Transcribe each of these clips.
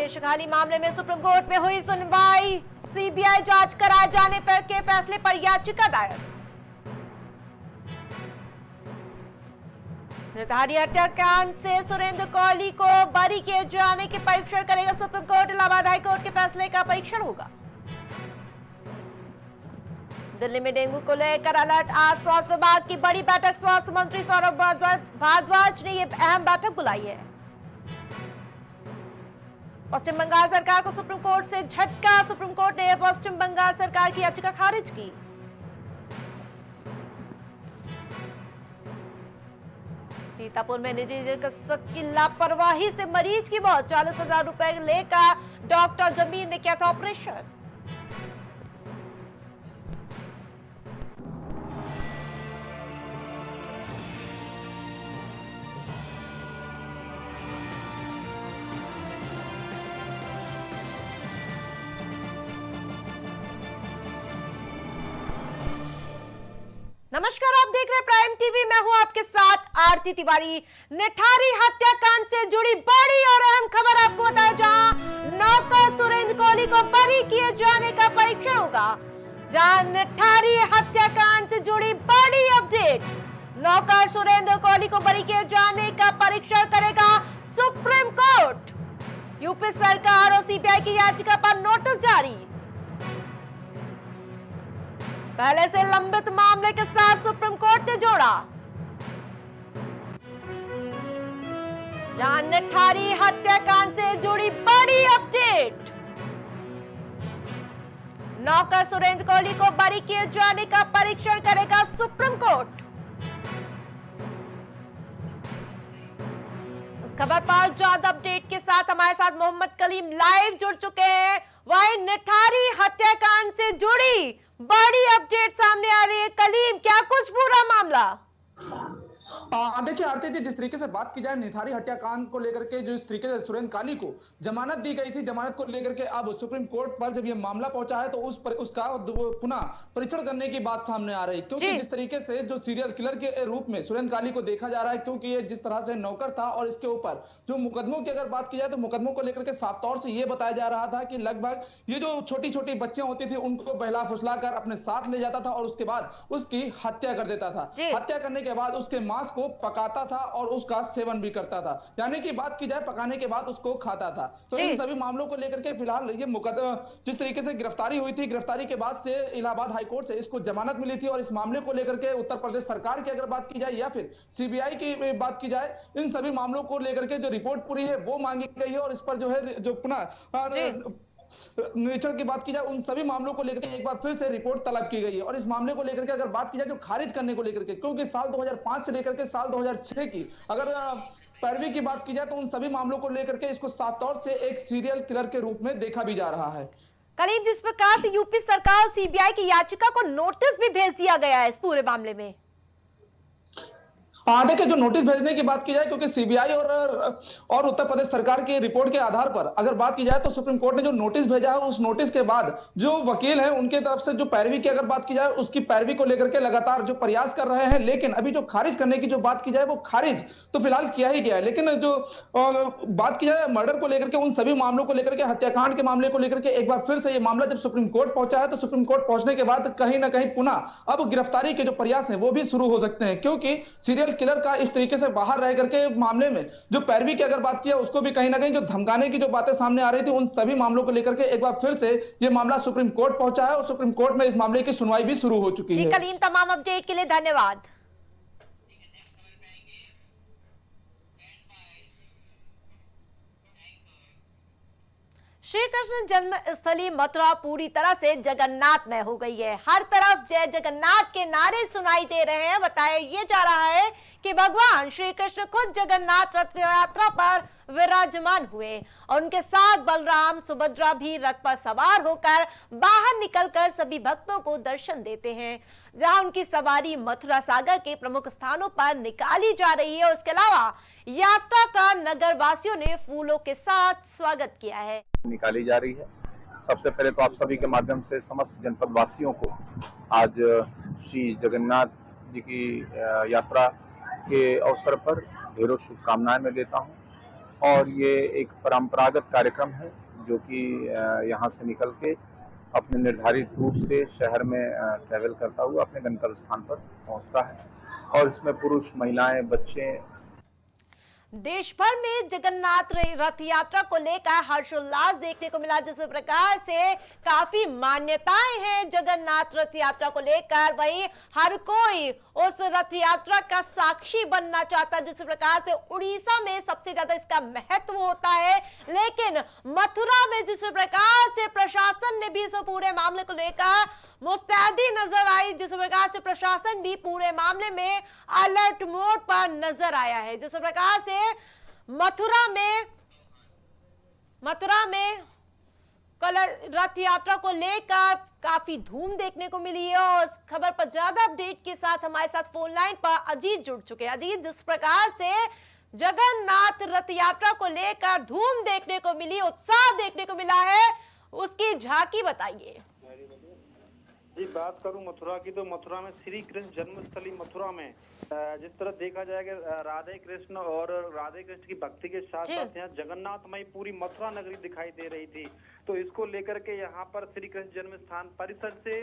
शिखाली मामले में supreme court में हुई सुनवाई। सीबीआई जांच कराए जाने पर के फैसले पर याचिका दायर। निथारी हत्याकांड से सुरेंद्र कौली को बरी किए जाने की परीक्षण करेगा सुप्रीम कोर्ट। इलाहाबाद हाईकोर्ट के फैसले का परीक्षण होगा। दिल्ली में डेंगू को लेकर अलर्ट। आज स्वास्थ्य विभाग की बड़ी बैठक। स्वास्थ्य मंत्री सौरभ भारद्वाज ने यह अहम बैठक बुलाई है। पश्चिम बंगाल सरकार को सुप्रीम कोर्ट से झटका। सुप्रीम कोर्ट ने पश्चिम बंगाल सरकार की याचिका खारिज की। सीतापुर में निजी चिकित्सक की लापरवाही से मरीज की मौत। 40,000 रुपए लेकर डॉक्टर जमीर ने किया था ऑपरेशन। नमस्कार, आप देख रहे हैं प्राइम टीवी। मैं हूं आपके साथ आरती तिवारी। निठारी हत्याकांड से जुड़ी बड़ी और अहम खबर आपको बताया, जहां नौकर सुरेंद्र कौली को बरी किए जाने का परीक्षण होगा। जहां निठारी हत्याकांड से जुड़ी बड़ी अपडेट, नौकर सुरेंद्र कौली को बरी किए जाने का परीक्षण करेगा सुप्रीम कोर्ट। यूपी सरकार और सीबीआई की याचिका पर नोटिस जारी। पहले से लंबित मामले के साथ सुप्रीम कोर्ट ने जोड़ा। जहां निठारी हत्याकांड से जुड़ी बड़ी अपडेट, नौकर सुरेंद्र कौली को बरी किए जाने का परीक्षण करेगा सुप्रीम कोर्ट। उस खबर पर ज्यादा अपडेट के साथ हमारे साथ मोहम्मद कलीम लाइव जुड़ चुके हैं। वही निठारी हत्याकांड से जुड़ी बड़ी अपडेट सामने आ रही है। कलीम, क्या कुछ पूरा मामला? देखिए आरती जी, जिस तरीके से बात की जाए निथारी हत्याकांड को लेकर के, जो इस तरीके से सुरेंद्र काली को जमानत दी गई थी, जमानत को लेकर के अब सुप्रीम कोर्ट पर जब ये मामला पहुंचा है तो उसका पुनः परीक्षण करने की बात सामने आ रही है। क्योंकि जिस तरीके से जो सीरियल किलर के रूप में सुरेंद्र काली को देखा जा रहा है, क्योंकि ये जिस तरह से नौकर था और इसके ऊपर जो मुकदमों की अगर बात की जाए तो मुकदमों को लेकर के साफ तौर से ये बताया जा रहा था कि लगभग ये जो छोटी छोटी बच्चियां होती थी उनको बहला फुसला कर अपने साथ ले जाता था और उसके बाद उसकी हत्या कर देता था। हत्या करने के बाद उसके मांस को पकाता था और उसका सेवन भी करता था, यानी कि बात की जाए पकाने के बाद उसको खाता था। तो इन सभी मामलों को लेकर के फिलहाल ये मुकदमा जिस तरीके से गिरफ्तारी हुई थी, गिरफ्तारी के बाद से इलाहाबाद हाईकोर्ट से इसको जमानत मिली थी और इस मामले को लेकर के उत्तर प्रदेश सरकार की अगर बात की जाए या फिर सीबीआई की बात की जाए, इन सभी मामलों को लेकर के जो रिपोर्ट पूरी है वो मांगी गई है और इस पर जो है जो पुनः निरीक्षण की बात की जाए, उन सभी मामलों को लेकर एक बार फिर से रिपोर्ट तलब की गई है। और इस मामले को लेकर के अगर बात की जाए जो खारिज करने को लेकर के, क्योंकि साल 2005 से लेकर के साल 2006 की अगर पैरवी की बात की जाए तो उन सभी मामलों को लेकर के इसको साफ तौर से एक सीरियल किलर के रूप में देखा भी जा रहा है। कलीम, जिस प्रकार से यूपी सरकार और सीबीआई की याचिका को नोटिस भी भेज दिया गया है इस पूरे मामले में। देखिए, जो नोटिस भेजने की बात की जाए, क्योंकि सीबीआई और उत्तर प्रदेश सरकार की रिपोर्ट के आधार पर अगर बात की जाए तो सुप्रीम कोर्ट ने जो नोटिस भेजा है, उस नोटिस के बाद जो वकील हैं उनके तरफ से जो पैरवी की अगर बात की जाए, उसकी पैरवी को लेकर के लगातार जो प्रयास कर रहे हैं, लेकिन अभी जो खारिज करने की जो बात की जाए वो खारिज तो फिलहाल किया ही गया है। लेकिन जो बात की जाए मर्डर को लेकर के, उन सभी मामलों को लेकर के, हत्याकांड के मामले को लेकर के एक बार फिर से ये मामला जब सुप्रीम कोर्ट पहुंचा है तो सुप्रीम कोर्ट पहुंचने के बाद कहीं ना कहीं पुनः अब गिरफ्तारी के जो प्रयास है वो भी शुरू हो सकते हैं, क्योंकि सीरियल किलर का इस तरीके से बाहर रह करके मामले में जो पैरवी की अगर बात किया, उसको भी कहीं ना कहीं जो धमकाने की जो बातें सामने आ रही थी, उन सभी मामलों को लेकर के एक बार फिर से ये मामला सुप्रीम कोर्ट पहुंचा है और सुप्रीम कोर्ट में इस मामले की सुनवाई भी शुरू हो चुकी है। कलीम, तमाम अपडेट के लिए धन्यवाद। श्री कृष्ण जन्म स्थली मथुरा पूरी तरह से जगन्नाथ में हो गई है। हर तरफ जय जगन्नाथ के नारे सुनाई दे रहे हैं। बताया ये जा रहा है कि भगवान श्री कृष्ण खुद जगन्नाथ रथ यात्रा पर विराजमान हुए और उनके साथ बलराम सुभद्रा भी रथ पर सवार होकर बाहर निकलकर सभी भक्तों को दर्शन देते हैं। जहां उनकी सवारी मथुरा सागर के प्रमुख स्थानों पर निकाली जा रही है। उसके अलावा यात्रा का नगर वासियों ने फूलों के साथ स्वागत किया है। निकाली जा रही है। सबसे पहले तो आप सभी के माध्यम से समस्त जनपद वासियों को आज श्री जगन्नाथ जी की यात्रा के अवसर पर ढेरों शुभकामनाएं मैं देता हूं। और ये एक परंपरागत कार्यक्रम है जो कि यहाँ से निकल के अपने निर्धारित रूट से शहर में ट्रैवल करता हुआ अपने गंतव्य स्थान पर पहुँचता है। और इसमें पुरुष, महिलाएं, बच्चे। देश भर में जगन्नाथ रथ यात्रा को लेकर हर्षोल्लास देखने को मिला। जिस प्रकार से काफी मान्यताएं हैं जगन्नाथ रथ यात्रा को लेकर, वही हर कोई उस रथ यात्रा का साक्षी बनना चाहता है। जिस प्रकार से उड़ीसा में सबसे ज्यादा इसका महत्व होता है, लेकिन मथुरा में जिस प्रकार से प्रशासन ने भी इस पूरे मामले को लेकर मुस्तैदी नजर आई, जिस प्रकार से प्रशासन भी पूरे मामले में अलर्ट मोड पर नजर आया है। जिस प्रकार से मथुरा में कल रथ यात्रा को लेकर काफी धूम देखने को मिली है। और इस खबर पर ज्यादा अपडेट के साथ हमारे साथ फोन लाइन पर अजीत जुड़ चुके हैं। अजीत, जिस प्रकार से जगन्नाथ रथ यात्रा को लेकर धूम देखने को मिली, उत्साह देखने को मिला है, उसकी झांकी बताइए। जी, बात करूं मथुरा की तो मथुरा में श्री कृष्ण जन्मस्थली मथुरा में जिस तरह देखा जाए कि राधे कृष्ण और राधे कृष्ण की भक्ति के साथ साथ यहाँ जगन्नाथमयी पूरी मथुरा नगरी दिखाई दे रही थी। तो इसको लेकर के यहाँ पर श्री कृष्ण जन्म स्थान परिसर से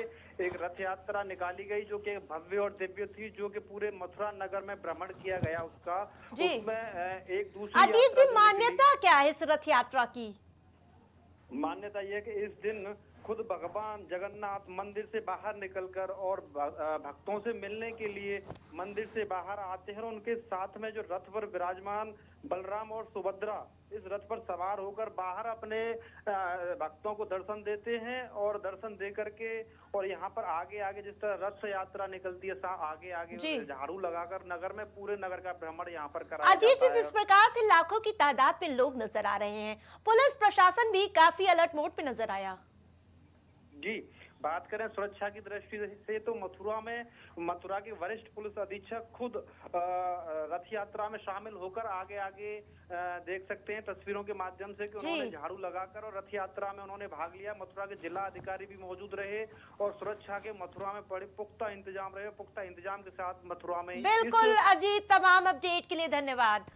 एक रथ यात्रा निकाली गई जो कि भव्य और दिव्य थी, जो कि पूरे मथुरा नगर में भ्रमण किया गया उसका। उसमें एक दूसरी अजीत जी, मान्यता क्या है इस रथ यात्रा की? मान्यता यह है कि इस दिन खुद भगवान जगन्नाथ मंदिर से बाहर निकलकर और भक्तों से मिलने के लिए मंदिर से बाहर आते हैं। और उनके साथ में जो रथ पर विराजमान बलराम और सुभद्रा इस रथ पर सवार होकर बाहर अपने भक्तों को दर्शन देते हैं। और दर्शन दे करके और यहाँ पर आगे आगे जिस तरह रथ यात्रा निकलती है, आगे आगे झाड़ू लगाकर नगर में पूरे नगर का भ्रमण यहाँ पर कराया जाता है। अजीत जी, जिस प्रकार से लाखों की तादाद में लोग नजर आ रहे हैं, पुलिस प्रशासन भी काफी अलर्ट मोड पे नजर आया। जी, बात करें सुरक्षा की दृष्टि से तो मथुरा के वरिष्ठ पुलिस अधीक्षक खुद रथ यात्रा में शामिल होकर आगे आगे देख सकते हैं तस्वीरों के माध्यम से कि उन्होंने झाड़ू लगाकर और रथ यात्रा में उन्होंने भाग लिया। मथुरा के जिला अधिकारी भी मौजूद रहे और सुरक्षा के मथुरा में बड़े पुख्ता इंतजाम रहे। पुख्ता इंतजाम के साथ मथुरा में। बिल्कुल अजीत, तमाम अपडेट के लिए धन्यवाद।